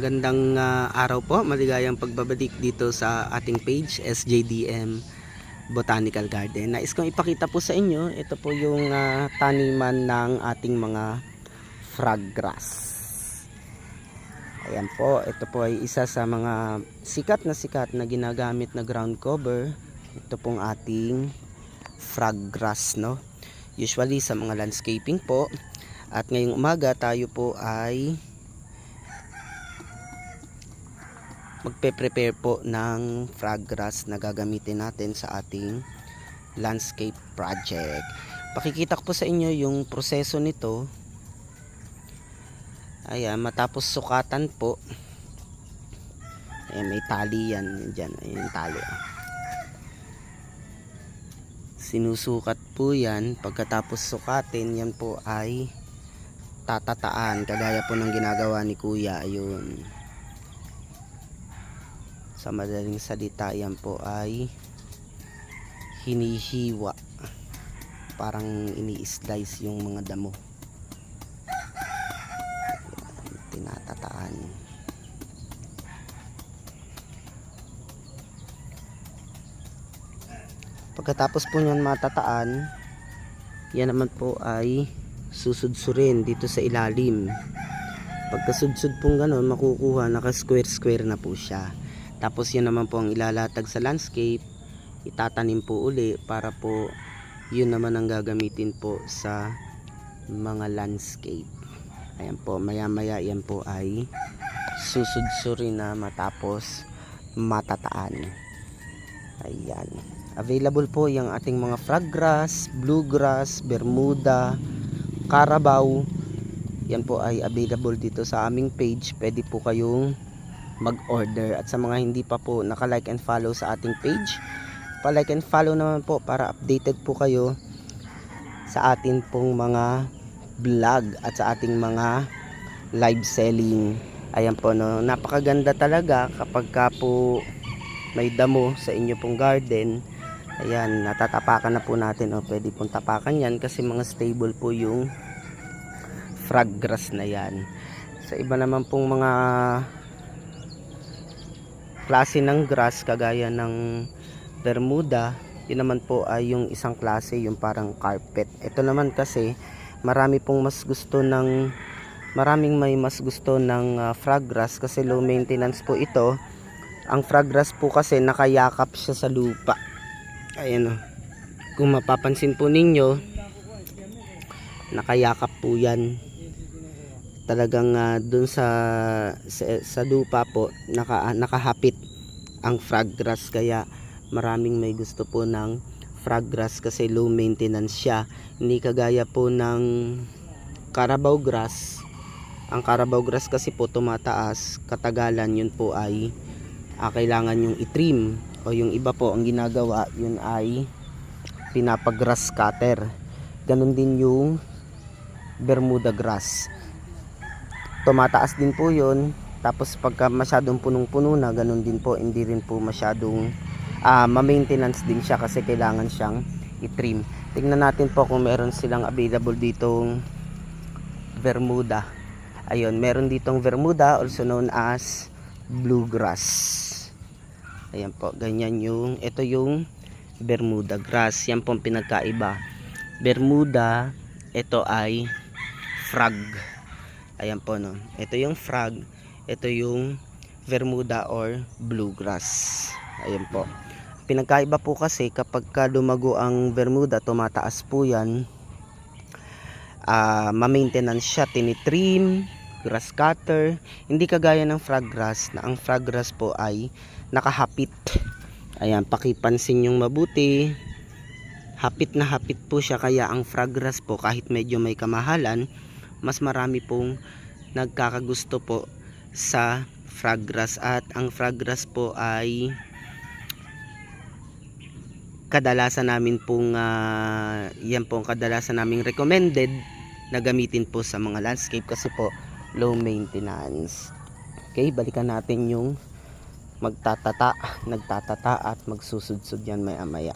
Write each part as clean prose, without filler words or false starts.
Magandang araw po, maligayang pagbabalik dito sa ating page SJDM Botanical Garden. Nais kong ipakita po sa inyo, ito po yung taniman ng ating mga frog grass. Ayan po, ito po ay isa sa mga sikat na ginagamit na ground cover. Ito pong ating frog grass, no? Usually sa mga landscaping po. At ngayong umaga tayo po ay magpe-prepare po ng frog grass na gagamitin natin sa ating landscape project. Pakikita ko po sa inyo yung proseso nito. Ayan, matapos sukatan po. Ayan, may tali yan. Diyan, ayan yung tali. Sinusukat po yan. Pagkatapos sukatin, yan po ay tatataan. Kagaya po ng ginagawa ni Kuya. Ayun. Sa madaling salita, yan po ay hinihiwa, parang ini-slice yung mga damo. Tinatataan. Pagkatapos po nyan matataan, yan naman po ay susudsurin dito sa ilalim. Pagkasudsud pong gano'n, makukuha, naka square na po siya. Tapos yun naman po ang ilalatag sa landscape, itatanim po uli para po yun naman ang gagamitin po sa mga landscape. Ayan po, maya maya yan po ay susudsurin na matapos matataan. Ayan. Available po yung ating mga frog grass, bluegrass, bermuda, carabao. Yan po ay available dito sa aming page. Pwede po kayong mag-order. At sa mga hindi pa po naka-like and follow sa ating page, pa-like and follow naman po para updated po kayo sa atin pong mga vlog at sa ating mga live selling. Ayan po, no, napakaganda talaga kapag ka po may damo sa inyo pong garden. Ayan, natatapakan na po natin, pwede pong tapakan yan kasi mga stable po yung frog grass na yan. Sa iba naman pong mga klase ng grass kagaya ng bermuda, yun naman po ay yung isang klase, yung parang carpet. Ito naman kasi maraming mas gusto ng frog grass kasi low maintenance po ito. Ang frog grass po kasi nakayakap siya sa lupa. Ayan o, kung mapapansin po ninyo, nakayakap po yan. Talagang dun sa lupa po nakahapit ang frog grass, kaya maraming may gusto po ng frog grass kasi low maintenance siya. Hindi kagaya po ng carabao grass. Ang carabao grass kasi po tumataas, katagalan yun po ay kailangan yung itrim, o yung iba po ang ginagawa yun ay pinapag-grass cutter. Ganon din yung bermuda grass, tumataas din po yun. Tapos pagka masyadong punong-puno na, ganun din po, hindi rin po masyadong ma-maintenance din siya kasi kailangan siyang i-trim. Tingnan natin po kung meron silang available ditong bermuda. Ayun, meron ditong bermuda, also known as bluegrass. Ayan po, ganyan yung, ito yung bermuda grass. Yan po ang pinagkaiba. Bermuda, ito ay frog. Ayan po, no. Ito yung frog, ito yung bermuda or bluegrass. Ayan po. Pinagkaiba po kasi kapag lumago ang bermuda, tumataas po yan. Ma-maintenance siya, tinitrim, grass cutter. Hindi kagaya ng frog grass, na ang frog grass po ay nakahapit. Ayan, pakipansin yung mabuti. Hapit na hapit po siya, kaya ang frog grass po kahit medyo may kamahalan, mas marami pong nagkakagusto po sa frog grass. At ang frog grass po ay kadalasan namin pong yan po ang kadalasan naming recommended na gamitin po sa mga landscape kasi po low maintenance. Okay, balikan natin yung nagtatata at magsusudsud yan maya maya.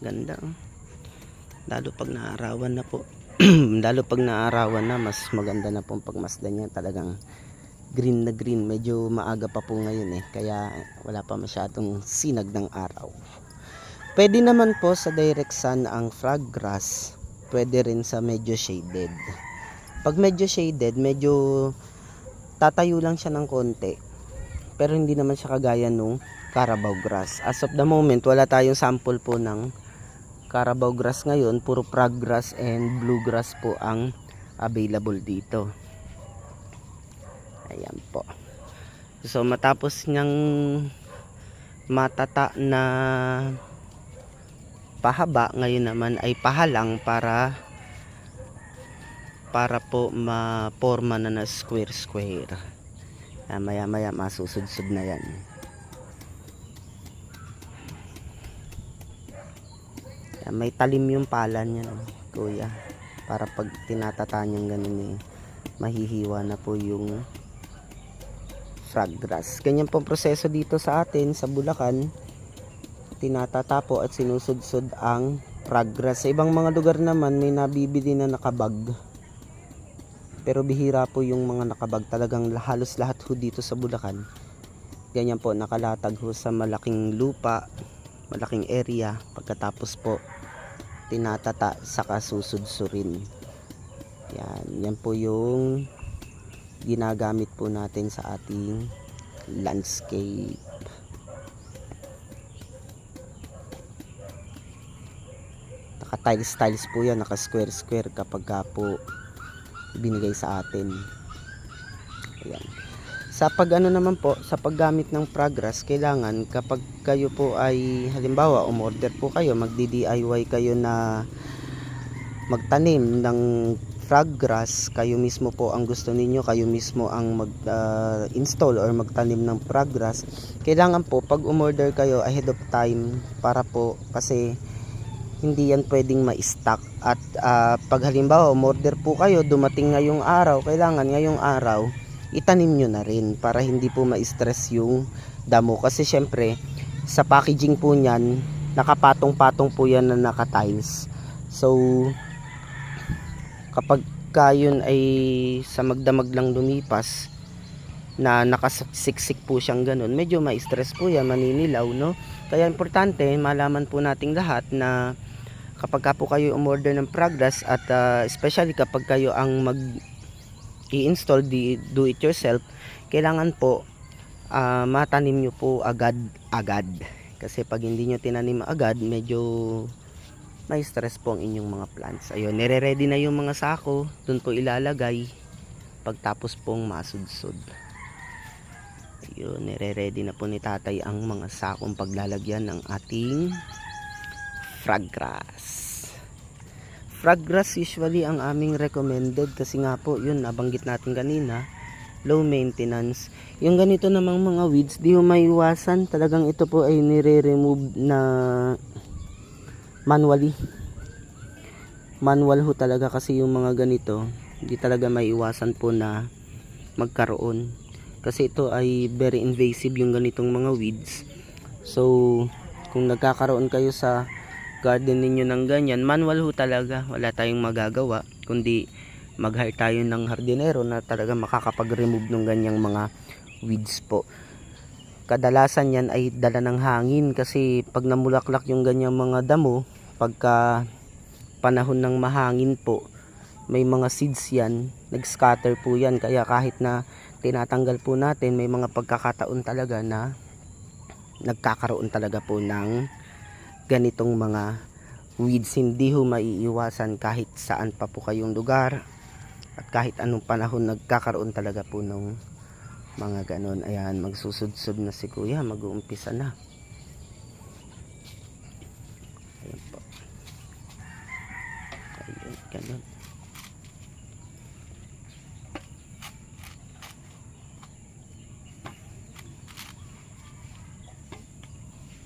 ganda. Oh. Lalo pag naarawan na po. Lalo pag naarawan na, mas maganda na pong pagmasdan niya. Talagang green na green. Medyo maaga pa po ngayon eh. Kaya wala pa masyadong sinag ng araw. Pwede naman po sa direct sun ang frog grass. Pwede rin sa medyo shaded. Pag medyo shaded, medyo tatayo lang siya ng konti. Pero hindi naman siya kagaya nung Carabao grass. As of the moment, wala tayong sample po ng Carabao grass ngayon. Puro frog grass and bluegrass po ang available dito. Ayan po. So matapos niyang matata na pahaba, ngayon naman ay pahalang para po ma-forma na square. Maya maya masusudsud na yan. May talim yung pala niya, no, kuya, para pag tinatata niyang ganun eh, mahihiwa na po yung frog grass. Ganyan po proseso dito sa atin sa Bulacan. Tinatata po at sinusudsud ang frog grass. Sa ibang mga lugar naman may nabibili na nakabag, pero bihira po yung mga nakabag. Talagang halos lahat ho dito sa Bulacan ganyan po, nakalatag ho sa malaking lupa, malaking area. Pagkatapos po tinatata saka susudsurin. Yan po yung ginagamit po natin sa ating landscape. Naka tiles po yan, naka square kapag po binigay sa atin. Ayan. Sa pag ano naman po, sa paggamit ng frog grass, kailangan kapag kayo po ay halimbawa umorder po kayo, magdi-DIY kayo na magtanim ng frog grass, kayo mismo po ang gusto ninyo, kayo mismo ang mag-install or magtanim ng frog grass, kailangan po pag umorder kayo ahead of time, para po kasi hindi yan pwedeng ma-stock. At pag halimbawa umorder po kayo, dumating ngayong araw, kailangan ngayong araw itanim nyo na rin para hindi po ma-stress yung damo. Kasi syempre sa packaging po nyan, nakapatong-patong po yan na naka-tiles. So kapag yun ay sa magdamag lang lumipas na nakasiksik po siyang ganun, medyo ma-stress po yan, maninilaw, no? Kaya importante malaman po nating lahat na kapag po kayo umorder ng frog grass, at especially kapag kayo ang i-install, do it yourself, kailangan po matanim nyo po agad. Kasi pag hindi nyo tinanim agad, medyo may stress po ang inyong mga plants. Ayun, nire-ready na yung mga sako, dun po ilalagay pagtapos pong masudsud. Ayun, nire-ready na po ni tatay ang mga sakong paglalagyan ng ating frog grass. Frog grass usually ang aming recommended kasi nga po yun, nabanggit natin kanina, low maintenance. Yung ganito namang mga weeds, di ho maiwasan. Talagang ito po ay nire-remove na manually. Manual ho talaga kasi yung mga ganito, hindi talaga maiwasan po na magkaroon. Kasi ito ay very invasive yung ganitong mga weeds. So kung nagkakaroon kayo sa garden ninyo ng ganyan, manual ho talaga, wala tayong magagawa kundi mag-hire tayo ng hardinero na talaga makakapag-remove ng ganyang mga weeds po. Kadalasan yan ay dala ng hangin kasi pag namulaklak yung ganyang mga damo, pagka panahon ng mahangin po, may mga seeds yan, nag-scatter po yan. Kaya kahit na tinatanggal po natin, may mga pagkakataon talaga na nagkakaroon talaga po ng ganitong mga weeds. Hindi ho maiiwasan kahit saan pa po kayong lugar at kahit anong panahon, nagkakaroon talaga po ng mga ganon. Ayan, magsusudsud na si kuya, mag-uumpisa na. Ayan po. Ayan, ganon.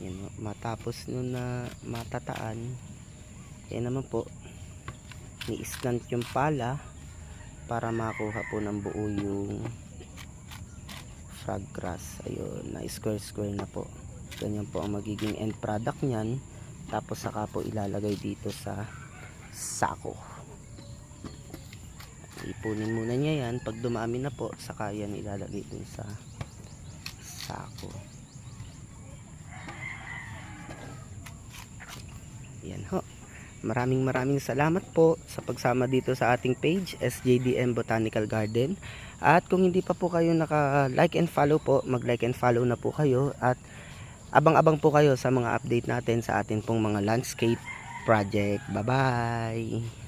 Yan, matapos nun na matataan, yan naman po, ni-slant yung pala para makuha po ng buo yung frog grass. Ayun, na square na po. Ganyan po ang magiging end product nyan. Tapos saka po ilalagay dito sa sako. Ipunin muna niya yan. Pag dumami na po, saka yan ilalagay dun sa sako. Yan ho. Maraming salamat po sa pagsama dito sa ating page, SJDM Botanical Garden. At kung hindi pa po kayo naka-like and follow po, mag-like and follow na po kayo. At abang-abang po kayo sa mga update natin sa atin pong mga landscape project. Bye-bye!